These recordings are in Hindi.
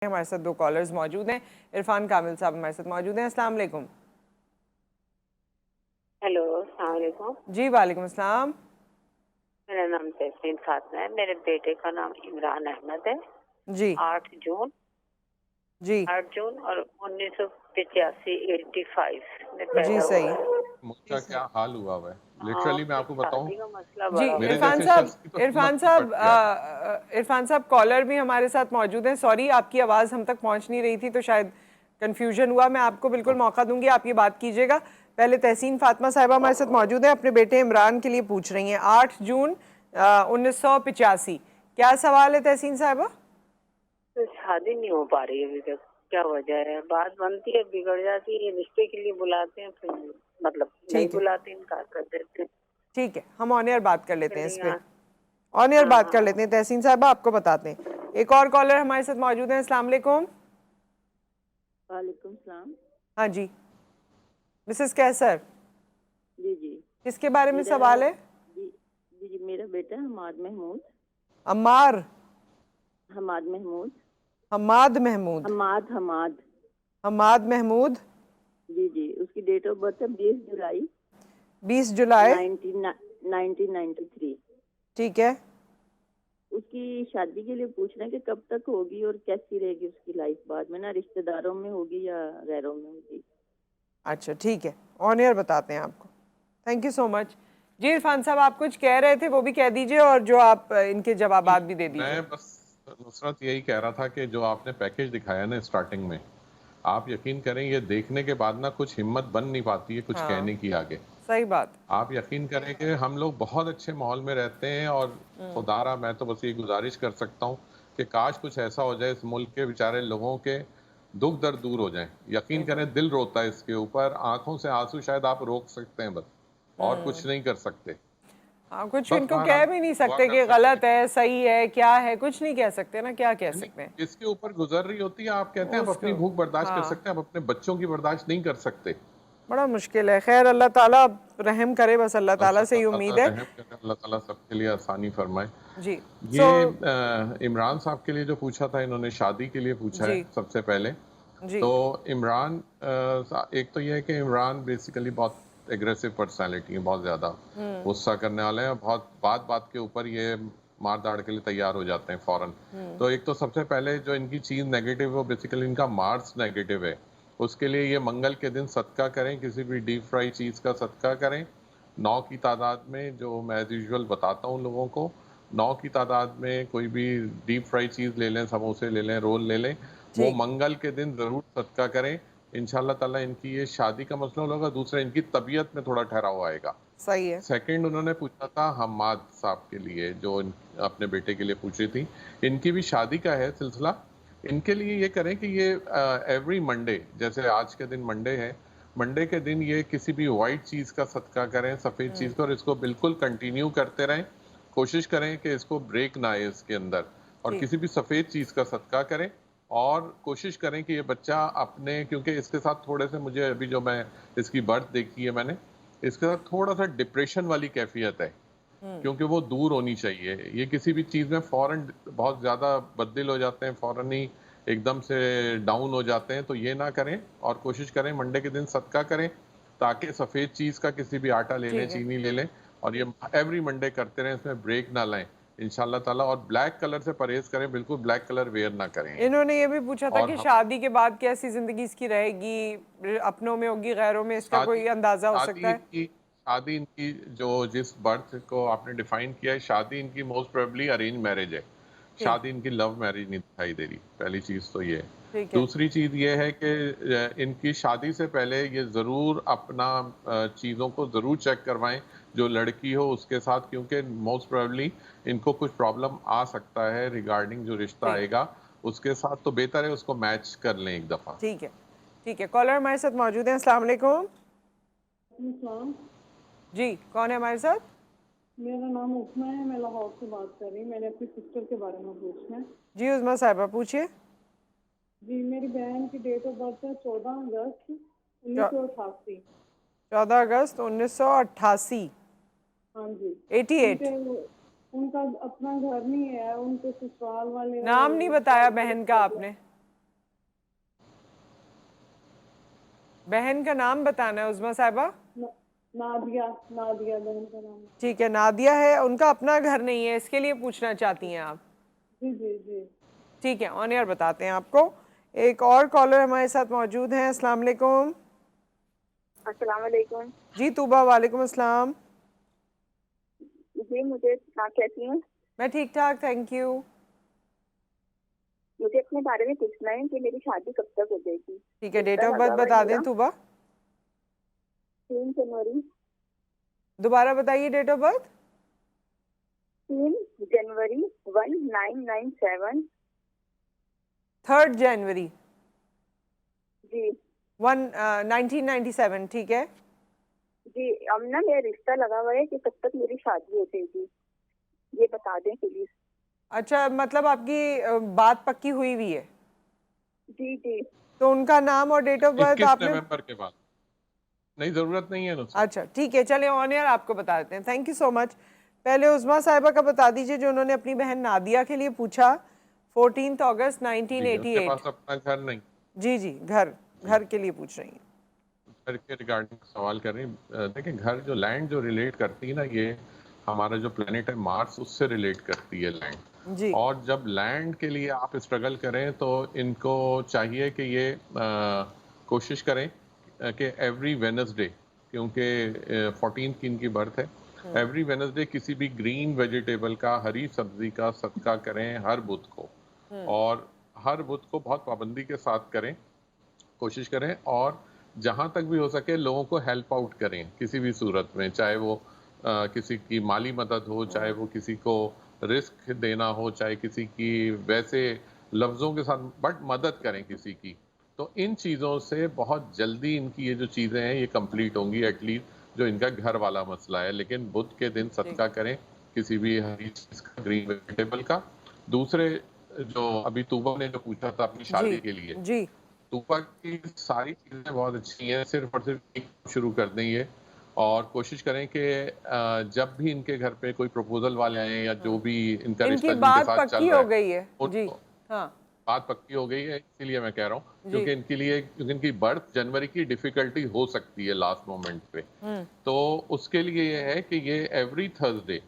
हमारे साथ दो कॉलर्स मौजूद हैं। इरफान कामिल साहब हमारे साथ मौजूद हैं। अस्सलाम वालेकुम। हेलो, अस्सलाम वालेकुम। जी वालेकुम अस्सलाम। मेरा नाम तहसीन फातिमा है। मेरे बेटे का नाम इमरान अहमद है। जी 8 जून जी 8 जून और 1985 85 में जी पैदा हुआ सही। है। जी मुझका क्या सही। हाल हुआ हुआ है, हाँ, लिटरली मैं फिर आपको बताऊं। शादी का मसला जी बड़ा मेरे हो इरफान जैसे गया। साहब, शख्स की तो हिम्मत इरफान ही साहब फट गया है। इरफान साहब कॉलर भी हमारे साथ मौजूद हैं। सॉरी, आपकी आवाज़ हम तक पहुंच नहीं रही थी तो शायद कंफ्यूजन हुआ। मैं आपको बिल्कुल मौका दूंगी, आप ये बात कीजिएगा। पहले तहसीन फातिमा साहिबा हमारे साथ मौजूद हैं, अपने बेटे इमरान के लिए पूछ रही हैं। 8 जून 1985, क्या सवाल है तहसीन साहिबा? तो शादी नहीं हो पा रही अभी तक, क्या वजह है? बात बनती है, बिगड़ जाती है। रिश्ते के लिए बुलाते हैं, फिर मतलब नहीं ठीक है, बुलाते, इनकार कर देते हैं। ठीक है, हम ऑन एयर बात कर लेते हैं फिर इस पे। यहाँ ऑन एयर हाँ बात कर हाँ, लेते हैं तहसीन साहब, आपको बताते हैं। एक और कॉलर हमारे साथ मौजूद है। अस्सलाम वालेकुम। वालेकुम सलाम। हाँ जी, मिसेस कैसर, जी जी। किसके बारे में मेरा सवाल है? जी जी जी मेरा बेटा हमाद महमूद। अम्मार, हमाद महमूद। हमाद महमूद, हमाद हमाद। हमाद महमूद। जी जी, उसकी डेट ऑफ बर्थ है 20 जुलाई 20 जुलाई। 1993। ठीक है, उसकी शादी के लिए पूछना है कि कब तक होगी और कैसी रहेगी उसकी लाइफ बाद में, ना रिश्तेदारों में होगी या गैरों में होगी। अच्छा ठीक है, ऑन एयर बताते हैं आपको। Thank you so much. जी इरफान साहब, आप कुछ कह रहे थे, वो भी कह दीजिए और जो आप इनके जवाबात भी दे दीजिए। मैं बस नुसरत यही कह रहा था कि जो आपने पैकेज दिखाया ना स्टार्टिंग में, आप यकीन करें ये देखने के बाद ना कुछ हिम्मत बन नहीं पाती है कुछ हाँ कहने की आगे। सही बात। आप यकीन करें कि हम लोग बहुत अच्छे माहौल में रहते हैं और खुदारा मैं तो बस ये गुजारिश कर सकता हूँ कि काश कुछ ऐसा हो जाए इस मुल्क के बेचारे लोगों के दुख दर्द दूर हो जाएं। यकीन करें दिल रोता है इसके ऊपर, आंखों से आंसू शायद आप रोक सकते हैं बस, और कुछ नहीं कर सकते। हाँ, कुछ बस इनको कह बहरहाल भी नहीं दुआ सकते कर कि सकते गलत हैं। है सही है क्या है, कुछ नहीं कह सकते ना, क्या कह नहीं, सकते हैं जिसके ऊपर गुजर रही होती है आप कहते हैं आप उसको। अपनी भूख बर्दाश्त कर हाँ, सकते हैं, आप अपने बच्चों की बर्दाश्त नहीं कर सकते। बड़ा मुश्किल है। खैर अल्लाह ताला रहम करे, बस अल्लाह बस ताला से अल्लाह ही ताला उम्मीद है। रहम करे, अल्लाह ताला सबके लिए आसानी फरमाए। जी ये सो इमरान साहब के लिए जो पूछा था इन्होंने, शादी के लिए पूछा है जी सबसे पहले। जी तो इमरान एक तो ये है कि इमरान बेसिकली बहुत एग्रेसिव पर्सनालिटी है, बहुत ज़्यादा गुस्सा करने वाले हैं, बहुत बात बात के ऊपर ये मार दाड़ के लिए तैयार हो जाते हैं फौरन। तो एक तो सबसे पहले जो इनकी चीज़ नेगेटिव है वो बेसिकली इनका मार्स नेगेटिव है। उसके लिए ये मंगल के दिन सदका करें, किसी भी डीप फ्राई चीज़ का सदका करें 9 की तादाद में, जो मैं एज यूजुअल बताता हूँ लोगों को। 9 की तादाद में कोई भी डीप फ्राई चीज़ ले लें, समोसे ले लें, रोल ले लें, वो ठीक। मंगल के दिन ज़रूर सदका करें। इंशाल्लाह ताला इनकी ये शादी का मसला होगा, दूसरा इनकी तबीयत में थोड़ा ठहराव आएगा। सही है। सेकंड उन्होंने पूछा था हम्माद साहब के लिए, जो अपने बेटे के लिए पूछ रही थी, इनकी भी शादी का है सिलसिला। इनके लिए ये करें कि ये एवरी मंडे, जैसे आज के दिन मंडे है, मंडे के दिन ये किसी भी वाइट चीज़ का सदका करें, सफ़ेद चीज़ का, और इसको बिल्कुल कंटिन्यू करते रहें। कोशिश करें कि इसको ब्रेक ना आए इसके अंदर, और ठीक। किसी भी सफ़ेद चीज़ का सदका करें। और कोशिश करें कि ये बच्चा अपने, क्योंकि इसके साथ थोड़े से, मुझे अभी जो मैं इसकी बर्थ देखी है मैंने, इसके साथ थोड़ा सा डिप्रेशन वाली कैफियत है, क्योंकि वो दूर होनी चाहिए। ये किसी भी चीज़ में फ़ौरन बहुत ज़्यादा बददिल हो जाते हैं, फ़ौरन ही एकदम से डाउन हो जाते हैं, तो ये ना करें। और कोशिश करें मंडे के दिन सदका करें, ताकि सफ़ेद चीज़ का किसी भी आटा ले लें, ठीक है। चीनी ले लें, और ये एवरी मंडे करते रहें, इसमें ब्रेक ना लाएं इंशाल्लाह ताला। और ब्लैक कलर से परहेज करें, बिल्कुल ब्लैक कलर वेयर ना करें ये। इन्होंने ये भी पूछा था और कि हम शादी के बाद कैसी जिंदगी इसकी रहेगी, अपनों में होगी गैरों में, इसका शादी कोई अंदाजा हो सकता शादी है? इनकी शादी इनकी जो जिस बर्थ को आपने डिफाइन किया है, शादी इनकी मोस्ट प्रोबेबली अरेंज मैरिज है। ठीक। शादी इनकी लव मैरिज नहीं दिखाई दे रही, पहली चीज तो ये है। ठीक है। दूसरी चीज ये है कि इनकी शादी से पहले ये जरूर अपना चीजों को जरूर चेक करवाएं, जो लड़की हो उसके साथ, क्योंकि मोस्ट प्रोबेबली इनको कुछ प्रॉब्लम आ सकता है रिगार्डिंग जो रिश्ता ठीक। आएगा उसके साथ, तो बेहतर है उसको मैच कर लें एक दफा। ठीक है। ठीक है, कॉलर हमारे साथ मौजूद हैं। अस्सलाम वालेकुम। सलाम। जी कौन है हमारे साथ? मेरा नाम उस्मा है, मैं लाहौर से बात कर रही हूँ। मैंने अपनी सिस्टर के बारे में पूछना है। जी उज़मा साहिबा पूछिए। जी, मेरी बहन की डेट ऑफ बर्थ है 14 अगस्त 1988। 14 अगस्त 1988। हाँ जी। 88। उनके उनका अपना घर नहीं है, उनके ससुराल वाले नाम नहीं बताया बहुत बड़े बहन का प्रॉब्लम। आपने। बहन का नाम बताना है उज़मा साहिबा। नादिया, नादिया बहन का नाम है। ठीक है, नादिया है, उनका अपना घर नहीं है, इसके लिए पूछना चाहती हैं आप? जी जी जी। ठीक है, ऑन एयर बताते हैं आपको। एक और कॉलर हमारे साथ मौजूद हैं। अस्सलाम वालेकुम। अस्सलाम वालेकुम। जी तूबा, वालेकुम अस्सलाम। जी मुझे कैसी हैं? मैं ठीक ठाक, थैंक यू। मुझे अपने बारे में पूछना है कि मेरी शादी कब तक हो जाएगी। ठीक है, डेट ऑफ बर्थ बता दें तूबा। 3 जनवरी। दोबारा बताइए डेट ऑफ बर्थ। 3 जनवरी 1997। 3 जनवरी जी 1997। ठीक है जी। अब ना मेरा रिश्ता लगा हुआ है कि कब तक मेरी शादी हो जाएगी, ये बता दें प्लीज। अच्छा, मतलब आपकी बात पक्की हुई हुई है? जी जी। तो उनका नाम और डेट ऑफ बर्थ 21 आपने? नवंबर के बाद। नहीं, जरूरत नहीं है नुसरत। अच्छा ठीक है, चले ऑन एयर आपको बता देते हैं। Thank you so much. पहले उज़मा साहिबा का बता दीजिए जो उन्होंने अपनी बहन नादिया के लिए पूछा। 14 अगस्त जी, उसके 1988। पास अपना घर नहीं। जी जी, घर के लिए पूछ रही हैं। घर के रिगार्डिंग सवाल कर रही हैं। देखिए, घर जो लैंड जो रिलेट करती है ना, ये हमारा जो प्लेनेट है मार्स, उससे रिलेट करती है लैंड। जी और जब लैंड के लिए आप स्ट्रगल करें तो इनको चाहिए कि ये कोशिश करें कि एवरी वेनसडे, क्योंकि 14 की इनकी बर्थ है, एवरी वेनसडे किसी भी ग्रीन वेजिटेबल का, हरी सब्जी का सदका करें हर बुध को। और हर बुध को बहुत पाबंदी के साथ करें, कोशिश करें। और जहां तक भी हो सके लोगों को हेल्प आउट करें किसी भी सूरत में, चाहे वो किसी की माली मदद हो, चाहे वो किसी को रिस्क देना हो, चाहे किसी की वैसे लफ्ज़ों के साथ, बट मदद करें किसी की। तो इन चीज़ों से बहुत जल्दी इनकी ये जो चीज़ें हैं ये कंप्लीट होंगी, एटलीस्ट जो इनका घर वाला मसला है। लेकिन बुध के दिन सदका करें किसी भी हरी चीज़ का, ग्रीन वेजिटेबल का। दूसरे, जो अभी तूबा ने जो पूछा था अपनी शादी के लिए, जी तूफा की सारी चीजें बहुत अच्छी हैं, सिर्फ और सिर्फ एक शुरू कर दें ये। और कोशिश करें कि जब भी इनके घर पे कोई प्रपोजल वाले आए या जो भी इनका इनकी रिश्ता जिनके बात साथ पक्की चल रहा हो गई है। जी उनको हाँ बात पक्की हो गई है, इसीलिए मैं कह रहा हूँ, जी। क्योंकि इनके लिए, क्योंकि इनकी बर्थ जनवरी की डिफिकल्टी हो सकती है लास्ट मोमेंट पे। तो उसके लिए ये है कि ये एवरी थर्सडे,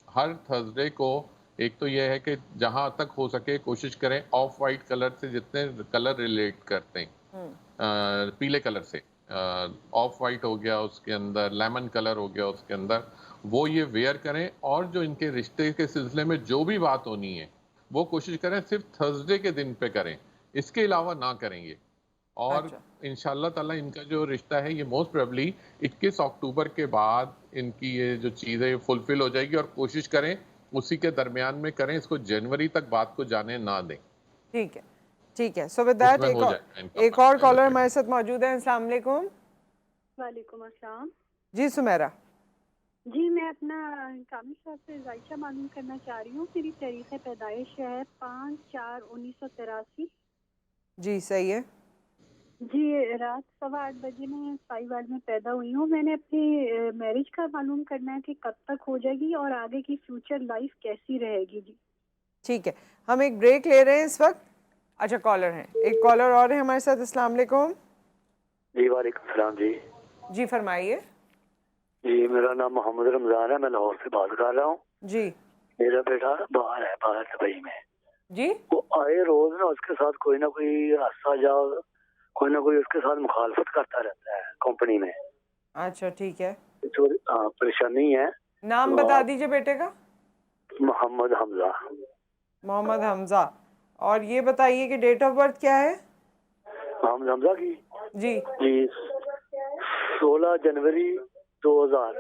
हर थर्सडे को, एक तो ये है कि जहां तक हो सके कोशिश करें ऑफ वाइट कलर से, जितने कलर रिलेट करते हैं पीले कलर से, ऑफ वाइट हो गया उसके अंदर, लेमन कलर हो गया उसके अंदर, वो ये वेयर करें। और जो इनके रिश्ते के सिलसिले में जो भी बात होनी है वो कोशिश करें सिर्फ थर्सडे के दिन पे करें, इसके अलावा ना करेंगे। और अच्छा। इंशाल्लाह ताला इनका जो रिश्ता है ये मोस्ट प्रोबेबली 21 अक्टूबर के बाद इनकी ये जो चीज़ है फुलफिल हो जाएगी। और कोशिश करें उसी के दरमियान में करें, इसको जनवरी तक बात को जाने ना दें। ठीक है। सो विद दैट उसमें हो जाएगा इनका एक और मसला कॉलर जो हमारे साथ मौजूद है। अस्सलाम वालेकुम। वालेकुम अस्सलाम। जी सुमेरा। जी मैं अपना कामिल साहब से जायशा मालूम करना चाह रही हूँ। मेरी तारीख पैदाइश है 5/4/1983। जी सही है। जी रात 8:15 बजे मैं साहिवाल में पैदा हुई हूँ। मैंने अपनी मैरिज का मालूम करना है कि कब तक हो जाएगी और आगे की फ्यूचर लाइफ कैसी रहेगी। जी ठीक है, हम एक ब्रेक ले रहे हैं इस वक्त। अच्छा कॉलर हैं, एक कॉलर और है हमारे साथ। अस्सलाम वालेकुम। जी वालेकुम सलाम जी। जी फरमाइए। जी मेरा नाम मोहम्मद रमजान है, मैं लाहौर से बात कर रहा हूँ। जी मेरा बेटा बाहर है, बाहर दुबई में। जी वो आए रोज ना उसके साथ कोई ना कोई हादसा या कोई ना कोई उसके साथ मुखालफत करता रहता है कंपनी में। अच्छा ठीक है, जो परेशानी है। नाम तो बता दीजिए बेटे का। मोहम्मद हमजा। मोहम्मद हमजा। और ये बताइए कि डेट ऑफ बर्थ क्या है? मोहम्मद हमजा की जी जी 16 जनवरी 2000।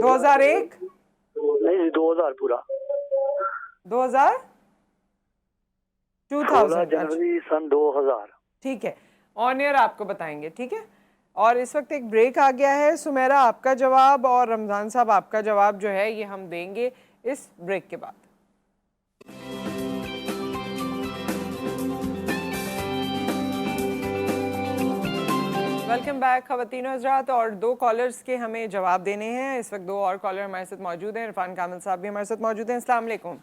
2001? नहीं 2000 पूरा। 2000? 16 अच्छा जनवरी सन 2000। ठीक है, ऑन एयर आपको बताएंगे। ठीक है, और इस वक्त एक ब्रेक आ गया है। सुमेरा आपका जवाब और रमज़ान साहब आपका जवाब जो है ये हम देंगे इस ब्रेक के बाद। वेलकम बैक ख़वातीनो हज़रात। और दो कॉलर्स के हमें जवाब देने हैं। इस वक्त दो और कॉलर हमारे साथ मौजूद हैं। इरफान कामिल साहब भी हमारे साथ मौजूद हैं। अस्सलाम वालेकुम।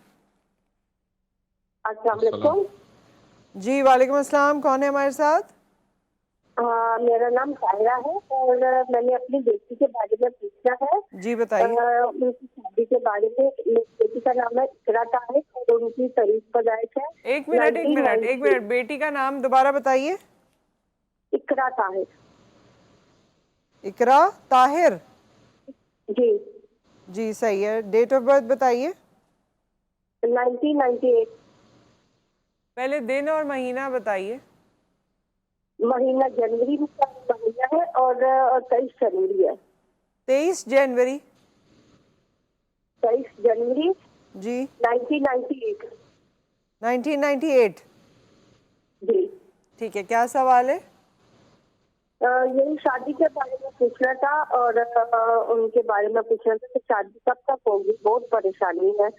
अस्सलाम वालेकुम। जी वालेकुम अस्सलाम। कौन है हमारे साथ? मेरा नाम सायरा है और मैंने अपनी बेटी के बारे में पूछना है। जी बताइए। उनकी शादी के बारे में। एक बेटी का नाम है इकरा ताहिर और उनकी तारीख पैदाइश है। एक मिनट, बेटी का नाम दोबारा बताइए। इकरा ताहिर। इकरा ताहिर। जी जी सही है। डेट ऑफ बर्थ बताइए। 1998। पहले दिन और महीना बताइए। महीना जनवरी का महीना है और 23 जनवरी है। 23 जनवरी। 23 जनवरी जी 1998। 1998। जी ठीक है, क्या सवाल है? यही शादी के बारे में पूछना था और उनके बारे में पूछना था कि शादी कब तक होगी। बहुत परेशानी है,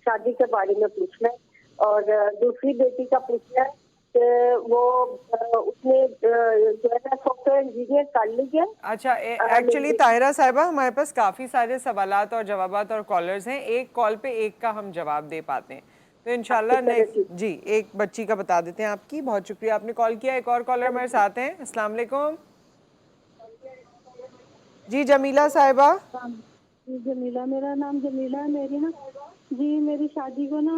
शादी के बारे में पूछना है। और दूसरी बेटी का पूछना है कि वो उसने जो है ना सॉफ्टवेयर इंजीनियर कर ली है। अच्छा, एक्चुअली ताहिरा साहिबा हमारे पास काफ़ी सारे सवालात और जवाबात और कॉलर्स हैं, एक कॉल पे एक का हम जवाब दे पाते हैं, तो इंशाल्लाह नेक्स्ट जी एक बच्ची का बता देते हैं आपकी। बहुत शुक्रिया आपने कॉल किया। एक और कॉलर हमारे साथ हैं। अस्सलाम वालेकुम जी। जमीला साहिबा। जमीला, मेरा नाम जमीला है। मेरी ना जी मेरी शादी को ना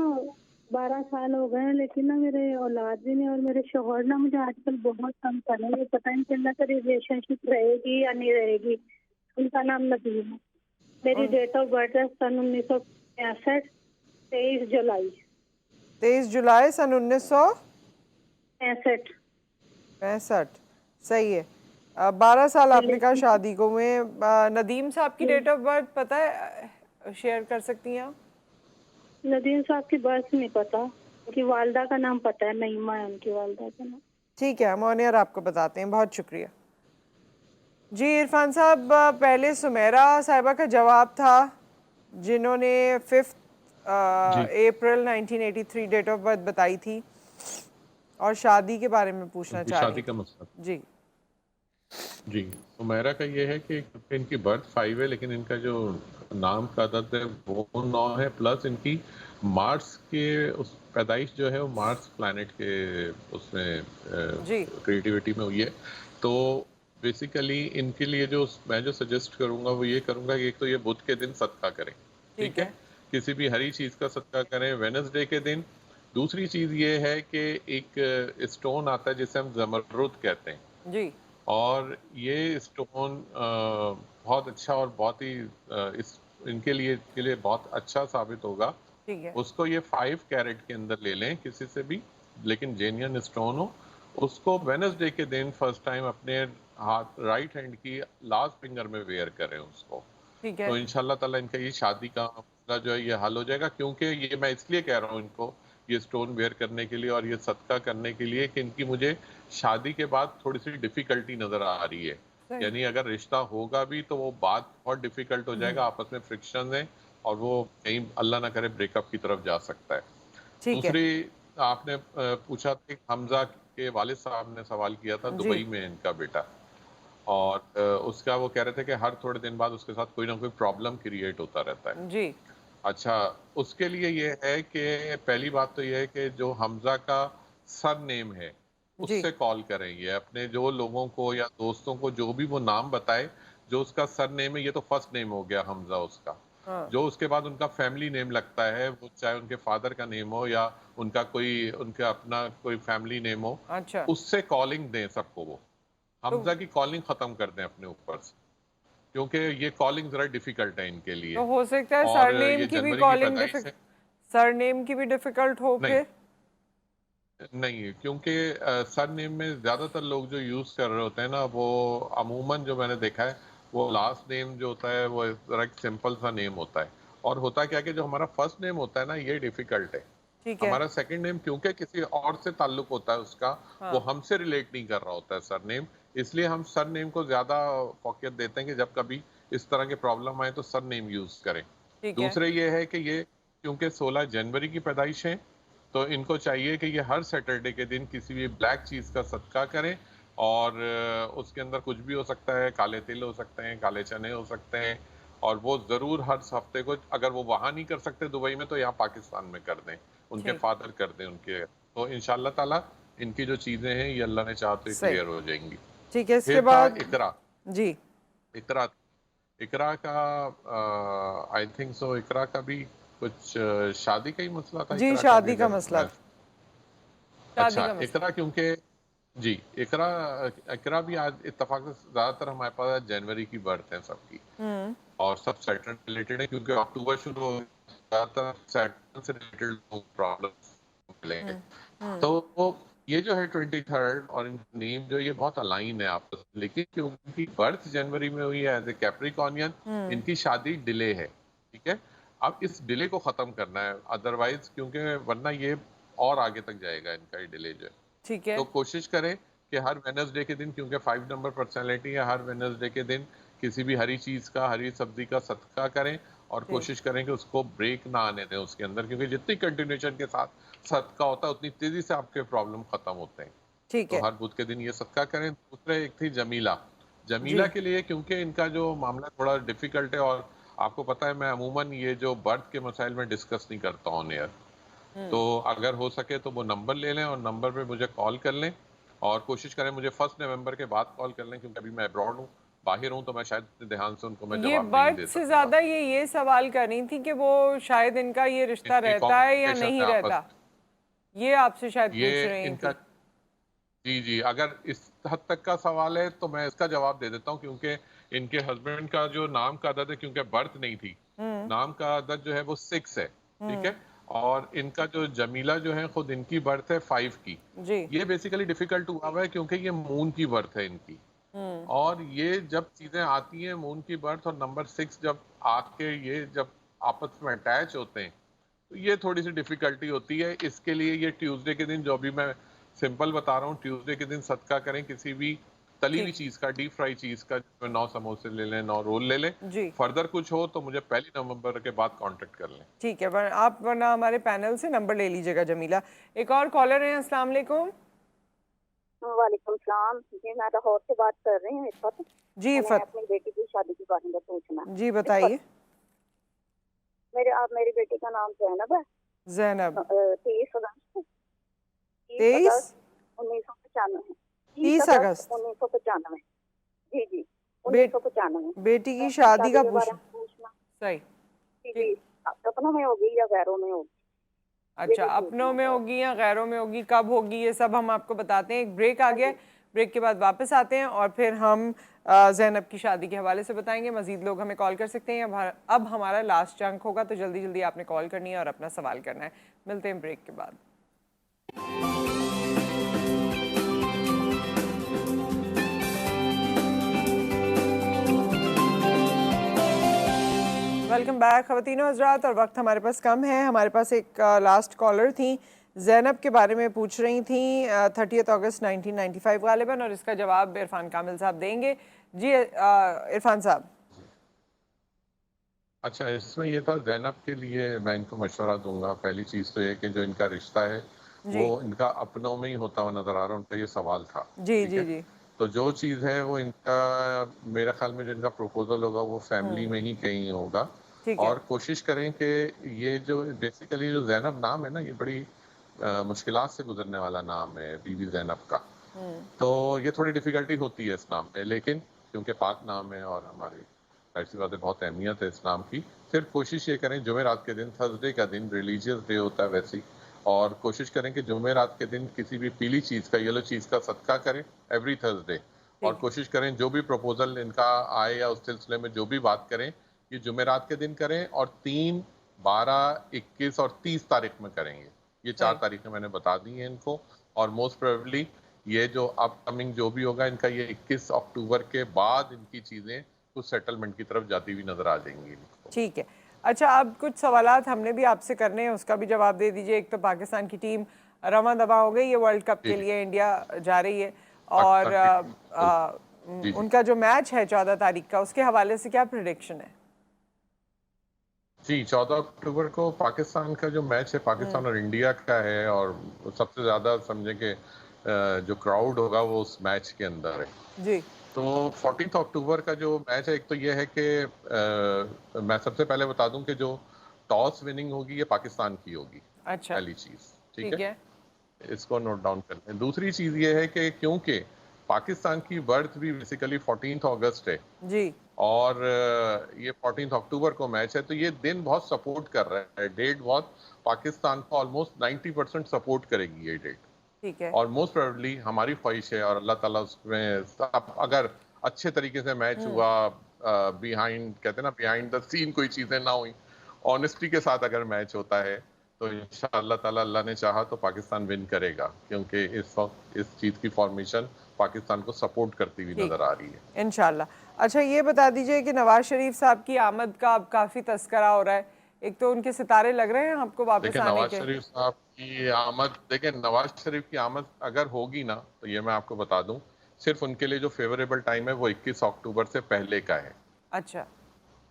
12 साल हो गए हैं, लेकिन ना मेरे औलाद भी नहीं और मेरे शोहर ना मुझे आजकल बहुत तंग कर रहे हैं। ये पता नहीं चल रहा कि रिलेशनशिप रहेगी या नहीं रहेगी। उनका नाम नदीम है। मेरी डेट ऑफ बर्थ है सन 1965, 23 जुलाई। 23 जुलाई सन 65। 1965। सही है। 12 साल आपने कहा शादी को हुए। नदीम साहब की डेट ऑफ बर्थ पता है, शेयर कर सकती हैं आप? नदीम साहब की बर्थ नहीं पता, उनकी वालदा का नाम पता है, नईमा है उनकी वालदा का नाम। ठीक है, हम ऑनियर आपको बताते हैं। बहुत शुक्रिया जी। इरफान साहब, पहले सुमेरा साहिबा का जवाब था जिन्होंने 5 अप्रैल 1983 डेट ऑफ बर्थ बताई थी और शादी के बारे में पूछना चाह रही शादी का मसला जी। जी, उमैरा का ये है कि इनकी बर्थ 5 है, लेकिन इनका जो नाम का अदद है वो 9 है, प्लस इनकी मार्स के उस पैदाइश जो है वो मार्स प्लैनेट के उसमें क्रिएटिविटी में हुई है। तो बेसिकली इनके लिए जो मैं जो सजेस्ट करूंगा वो ये करूंगा कि एक तो ये बुध के दिन सदका करें, ठीक है, किसी भी हरी चीज का सदका करें वेडनेसडे के दिन। दूसरी चीज ये है कि एक स्टोन आता है जिसे हम जमरुद कहते हैं जी, और ये स्टोन बहुत अच्छा और बहुत ही इनके लिए बहुत अच्छा साबित होगा। ठीक है। उसको ये 5 कैरेट के अंदर ले लें किसी से भी, लेकिन जेन्युइन स्टोन हो। उसको वेडनेसडे के दिन फर्स्ट टाइम अपने हाथ राइट हैंड की लास्ट फिंगर में वेयर करें उसको। ठीक है। तो इंशाल्लाह ताला इनका ये शादी का मसला जो है ये हल हो जाएगा। क्योंकि ये मैं इसलिए कह रहा हूँ इनको ये स्टोन वेयर करने के लिए और ये सदका करने के लिए कि इनकी मुझे शादी के बाद थोड़ी सी डिफिकल्टी नजर आ रही है। यानी अगर रिश्ता होगा भी तो वो बात बहुत डिफिकल्ट हो जाएगा, आपस में फ्रिक्शन है और वो कहीं अल्लाह ना करे ब्रेकअप की तरफ जा सकता है। दूसरी आपने पूछा था कि हमजा के वालिद साहब ने सवाल किया था, दुबई में इनका बेटा, और उसका वो कह रहे थे कि हर थोड़े दिन बाद उसके साथ कोई ना कोई प्रॉब्लम क्रिएट होता रहता है जी। अच्छा, उसके लिए ये है कि पहली बात तो ये है कि जो हमजा का सर नेम है उससे कॉल करें। ये अपने जो लोगों को या दोस्तों को जो भी वो नाम बताए जो उसका सर नेम है, ये तो फर्स्ट नेम हो गया हमजा उसका, जो उसके बाद उनका फैमिली नेम लगता है, वो चाहे उनके फादर का नेम हो या उनका अपना कोई फैमिली नेम हो, अच्छा, उससे कॉलिंग दें सबको। वो हमजा की कॉलिंग खत्म कर दें अपने ऊपर से, क्योंकि ये कॉलिंग जरा डिफिकल्ट है इनके लिए। तो हो सकता है सरनेम की भी कॉलिंग सरनेम की भी डिफिकल्ट हो के नहीं, क्योंकि सरनेम में ज्यादातर लोग जो यूज कर रहे होते हैं ना, वो अमूमन जो मैंने देखा है वो लास्ट नेम जो होता है वो जरा एक सिंपल सा नेम होता है। और होता क्या है कि जो हमारा फर्स्ट नेम होता है ना ये डिफिकल्ट है। हमारा सेकंड नेम क्योंकि किसी और से ताल्लुक होता है उसका, वो हमसे रिलेट नहीं कर रहा होता है सरनेम, इसलिए हम सरनेम को ज्यादा फोकस देते हैं कि जब कभी इस तरह के प्रॉब्लम आए तो सरनेम यूज करें। दूसरे ये है कि ये क्योंकि 16 जनवरी की पैदाइश है तो इनको चाहिए कि ये हर सैटरडे के दिन किसी भी ब्लैक चीज का सदका करें, और उसके अंदर कुछ भी हो सकता है, काले तिल हो सकते हैं, काले चने हो सकते हैं, और वो जरूर हर हफ्ते को, अगर वो वहां नहीं कर सकते दुबई में तो यहाँ पाकिस्तान में कर दें, उनके फादर कर दें उनके, तो इंशाल्लाह ताला इनकी जो चीजें हैं ये अल्लाह ने चाहा तो क्लियर हो जाएंगी। ठीक है, इसके फिर था बाद इकरा। जी इकरा इकरा का आई थिंक सो, इकरा का भी कुछ शादी का ही मसला था। जी, इकरा का भी शादी का अगर मसला मैं, था, शादी अच्छा का मसला। इकरा क्योंकि जी इकरा इकरा भी आज इत्तेफाक से ज्यादातर हमारे पास जनवरी की बर्थ है सबकी, और सब सैटर्न रिलेटेड है क्योंकि अक्टूबर शुरू हो गया, ज्यादातर सैटर्न से रिलेटेड प्रॉब्लम्स मिलेंगे। तो ये जो है 23rd और नेम जो ये बहुत अलाइन है आपस में, लेकिन क्योंकि बर्थ जनवरी में हुई है एज ए कैप्रिकॉर्नियन, इनकी शादी डिले है। ठीक है, अब इस डिले को खत्म करना है, अदरवाइज क्योंकि वरना ये और आगे तक जाएगा इनका ये डिले जो है। ठीक है, तो कोशिश करें कि हर वेडनेसडे के दिन, क्योंकि 5 नंबर पर्सनालिटी है, हर वेडनेसडे के दिन किसी भी हरी चीज का, हरी सब्जी का सदका करें, और कोशिश करें कि उसको ब्रेक ना आने दें उसके अंदर, क्योंकि जितनी कंटिन्यूएशन के साथ सदका होता है उतनी तेजी से आपके प्रॉब्लम खत्म होते हैं। ठीक तो है, हर बुध के दिन ये सदका करें। दूसरे एक थी जमीला। जमीला जी के लिए क्योंकि इनका जो मामला थोड़ा डिफिकल्ट है, और आपको पता है मैं अमूमन ये जो बर्थ के मसाइल में डिस्कस नहीं करता हूँ एयर, तो अगर हो सके तो वो नंबर ले लें और नंबर पे मुझे कॉल कर लें, और कोशिश करें मुझे 1 नवंबर के बाद कॉल कर लें, क्योंकि अभी मैं अब्रॉड हूँ, बाहर हूँ, तो मैं शायद इतने ध्यान से उनको मैं ये जवाब नहीं बर्थ दे से सकूंगा। ज्यादा ये सवाल कर रही थी कि वो शायद इनका ये रिश्ता इनकी रहता है या कॉम्प्लिकेशन नहीं है रहता, आपस ये आपसे शायद में, ये पूछ रही इनका, थी। जी जी, अगर इस हद तक का सवाल है तो मैं इसका जवाब दे देता हूँ, क्योंकि इनके हस्बैंड का जो नाम का अदद है, क्योंकि बर्थ नहीं थी, नाम का अदद जो है वो 6 है। ठीक है, और इनका जो जमीला जो है खुद इनकी बर्थ है 5 की। जी ये बेसिकली डिफिकल्ट हुआ है क्योंकि ये मून की बर्थ है इनकी, और ये जब चीजें आती हैं मून की बर्थ और नंबर 6 जब आके ये जब आपस में अटैच होते हैं, तो ये थोड़ी सी डिफिकल्टी होती है। इसके लिए ये ट्यूसडे के दिन, जो भी मैं सिंपल बता रहा हूँ, ट्यूसडे के दिन सदका करें किसी भी तली हुई ठीक, चीज का, डीप फ्राई चीज का, जिसमें 9 समोसे ले लें, 9 रोल ले लें। जी फर्दर कुछ हो तो मुझे 1 नवंबर के बाद कांटेक्ट कर लें। ठीक है, आप वरना हमारे पैनल से नंबर ले लीजिएगा जमीला। एक और कॉलर है, अस्सलाम वालेकुम। वालेकुम सलाम जी, मैं लाहौर से बात कर रही हूँ इस वक्त। जी मैंने इफ़त, अपनी बेटी की शादी के बारे में पूछना है। जी बताइए। मेरी बेटी का नाम जैनब है। जैनब, 23 अगस्त 23 1995। 30 अगस्त। 1995। जी जी, बे, 1995। बेटी की शादी का के बारे पूछ, में पूछना। सही, जी जी, अपनों में होगी या गैरों में होगी? अच्छा अपनों में होगी या गैरों में होगी, कब होगी, ये सब हम आपको बताते हैं। एक ब्रेक आ गया, ब्रेक के बाद वापस आते हैं और फिर हम जैनब की शादी के हवाले से बताएंगे। मजीद लोग हमें कॉल कर सकते हैं। अब हमारा लास्ट चंक होगा, तो जल्दी जल्दी आपने कॉल करनी है और अपना सवाल करना है। मिलते हैं ब्रेक के बाद। वेलकम बैक ख़वातीनो हज़रात, और वक्त हमारे पास कम है। हमारे पास एक लास्ट कॉलर थी, जैनब के बारे में पूछ रही थी, 30 अगस्त 1995 गालिबन, और इसका जवाब इरफान कामिल साहब देंगे। जी इरफान साहब। अच्छा, इसमें ये था, जैनब के लिए मैं इनको मशवरा दूंगा। पहली चीज तो ये कि जो इनका रिश्ता है वो इनका अपनों में ही होता हुआ नजर आ रहा है, उनका ये सवाल था। जी ठीक जी है, जी, तो जो चीज है वो इनका, मेरे ख्याल में जो इनका प्रपोजल होगा वो फैमिली में ही कहीं होगा। ठीक है, और कोशिश करें कि ये जो बेसिकली जो जैनब नाम है ना, ये बड़ी मुश्किलात से गुजरने वाला नाम है, बीवी जैनब का। तो ये थोड़ी डिफिकल्टी होती है इस नाम पे, लेकिन क्योंकि पाक नाम है और हमारी ऐसी बात है, बहुत अहमियत है इस नाम की। फिर कोशिश ये करें, जुमेरात के दिन, थर्सडे का दिन रिलीजियस डे होता है वैसे ही, और कोशिश करें कि जुमेरात के दिन किसी भी पीली चीज़ का, येलो चीज़ का सदका करें एवरी थर्सडे। और कोशिश करें जो भी प्रपोजल इनका आए या उस सिलसिले में जो भी बात करें, ये जुमेरात के दिन करें, और 3, 12, 21 और 30 तारीख में करेंगे। ये 4 तारीखें मैंने बता दी हैं इनको, और मोस्ट प्रोबेबली ये जो अपकमिंग जो भी होगा इनका, ये 21 अक्टूबर के बाद इनकी चीज़ें कुछ सेटलमेंट की तरफ जाती हुई नजर आ जाएंगी इनको। ठीक है। अच्छा, अब कुछ सवालात हमने भी आपसे करने हैं, उसका भी जवाब दे दीजिए। एक तो पाकिस्तान की टीम रवां दवा हो गई, ये वर्ल्ड कप के लिए इंडिया जा रही है, और उनका जो मैच है 14 तारीख का, उसके हवाले से क्या प्रेडिक्शन है? जी, 14 अक्टूबर को पाकिस्तान का जो मैच है, पाकिस्तान और इंडिया का है, और सबसे ज्यादा समझे कि जो क्राउड होगा वो उस मैच के अंदर है। जी, तो 14 अक्टूबर का जो मैच है, एक तो ये है कि मैं सबसे पहले बता दूं कि जो टॉस विनिंग होगी ये पाकिस्तान की होगी। अच्छा पहली चीज, ठीक ठीक है, है, इसको नोट डाउन कर लें। दूसरी चीज ये है कि क्योंकि पाकिस्तान की बर्थ भी बेसिकली 14 अगस्त है जी और ये 14 अक्टूबर को मैच है, तो ये दिन बहुत सपोर्ट कर रहा है, डेट बहुत पाकिस्तान को ऑलमोस्ट 90% सपोर्ट करेगी ये डेट। ठीक है। और मोस्ट प्रोबेबली हमारी ख्वाहिश है और अल्लाह ताला उसमें सब, अगर अच्छे तरीके से मैच हुआ, बिहाइंड कहते हैं ना, बिहाइंड द सीन कोई चीजें ना हुई, ऑनेस्टी के साथ अगर मैच होता है तो इंशाअल्लाह ताला, अल्लाह ने चाहा तो पाकिस्तान विन करेगा, क्योंकि इस वक्त इस चीज की फॉर्मेशन पाकिस्तान को सपोर्ट करती हुई नजर आ रही है इंशाल्लाह। अच्छा ये बता दीजिए कि नवाज शरीफ साहब की आमद का अब काफी तस्करा हो रहा है, एक तो उनके सितारे लग रहे हैं आपको वापस देखिए आने नवाज के। शरीफ साहब की आमद, देखिए नवाज शरीफ की आमद अगर होगी ना, तो ये मैं आपको बता दूं, सिर्फ उनके लिए जो फेवरेबल टाइम है वो 21 अक्टूबर से पहले का है। अच्छा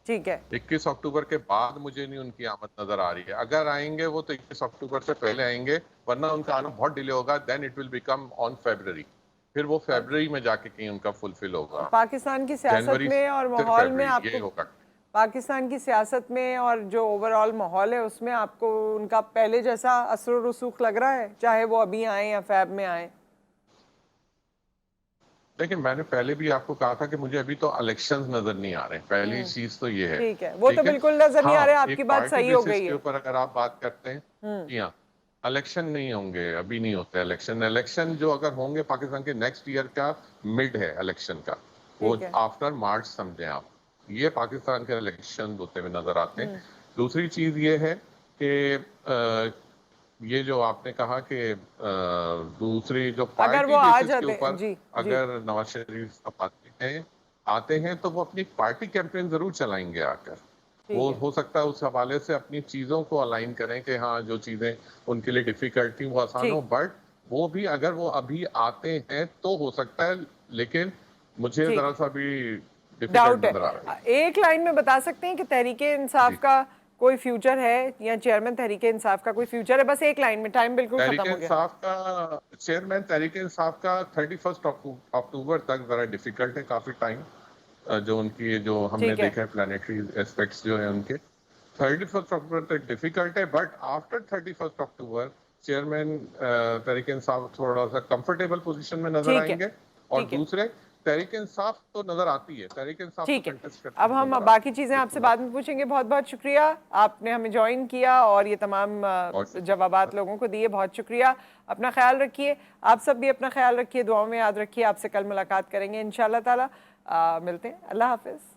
ठीक है। 21 अक्टूबर के बाद मुझे नहीं उनकी आमद नजर आ रही है। अगर आएंगे वो तो 21 अक्टूबर से पहले आएंगे, वरना उनका आना बहुत डिले होगा। Then it will become on February, फिर वो फरवरी में जाके कहीं उनका फुलफिल होगा। पाकिस्तान की सियासत जनवरी में और से माहौल में फरवरी ये आपको, होगा। पाकिस्तान की सियासत में और जो ओवरऑल माहौल है उसमें आपको उनका पहले जैसा असर रसूख लग रहा है, चाहे वो अभी आए या फैब में आए? लेकिन मैंने पहले भी आपको कहा था कि मुझे अभी तो इलेक्शंस नजर नहीं आ रहे, पहली चीज तो ये है। ठीक है, वो तो ठीक है? बिल्कुल नजर नहीं आ रहे, हाँ, आपकी एक बात पार्टी सही हो बेसिस गई के है। ऊपर अगर आप बात करते हैं कि हाँ इलेक्शन नहीं होंगे, अभी नहीं होते इलेक्शन। इलेक्शन जो अगर होंगे पाकिस्तान के नेक्स्ट ईयर का मिड है इलेक्शन का, वो ठीक है। आफ्टर मार्च समझें आप, ये पाकिस्तान के इलेक्शन होते हुए नजर आते हैं। दूसरी चीज ये है कि ये जो आपने कहा कि दूसरी जो अगर पार्टी वो आ बेसिस के जाते ऊपर जी अगर नवाज शरीफ साहब आते हैं तो वो अपनी पार्टी कैंपेन जरूर चलाएंगे आकर। वो हो सकता है उस हवाले से अपनी चीजों को अलाइन करें कि हाँ जो चीजें उनके लिए डिफिकल्ट थी वो आसान हो, बट वो भी अगर वो अभी आते हैं तो हो सकता है, लेकिन मुझे ठीक। जरा सा भी डाउट डिफिकल्ट नजर आ रहा है। है। एक लाइन में बता सकते हैं कि तहरीके इंसाफ जी। का कोई फ्यूचर है, या चेयरमैन तहरीके इंसाफ का कोई फ्यूचर है? बस एक लाइन में, टाइम बिल्कुल खत्म तहरीके हो गया। इंसाफ का चेयरमैन, तहरीके इंसाफ का 31 अक्टूबर तक जरा डिफिकल्ट है, काफी टाइम जो उनकी जो हमने ठीक है। देखा है प्लानिटरी एस्पेक्ट्स जो है उनके, 31 अक्टूबर तक डिफिकल्ट है, but after 31 October chairman Tehreeke Insaf थोड़ा सा कंफर्टेबल पोजीशन में नजर ठीक है। आएंगे। और ठीक है। दूसरे तहरीके इंसाफ तो नजर आती है, तहरीके इंसाफ ठीक तो है, contest करती अब हुई हम नजर बाकी आती है। चीज़ें आपसे बाद में पूछेंगे। बहुत बहुत शुक्रिया, आपने हमें ज्वाइन किया और ये तमाम जवाबात लोगों को दिए, बहुत शुक्रिया। अपना ख्याल रखिए, आप सब भी अपना ख्याल रखिए, दुआओं में याद रखिए। आपसे कल मुलाकात करेंगे इंशाल्लाह ताला। मिलते हैं, अल्लाह हाफिज़।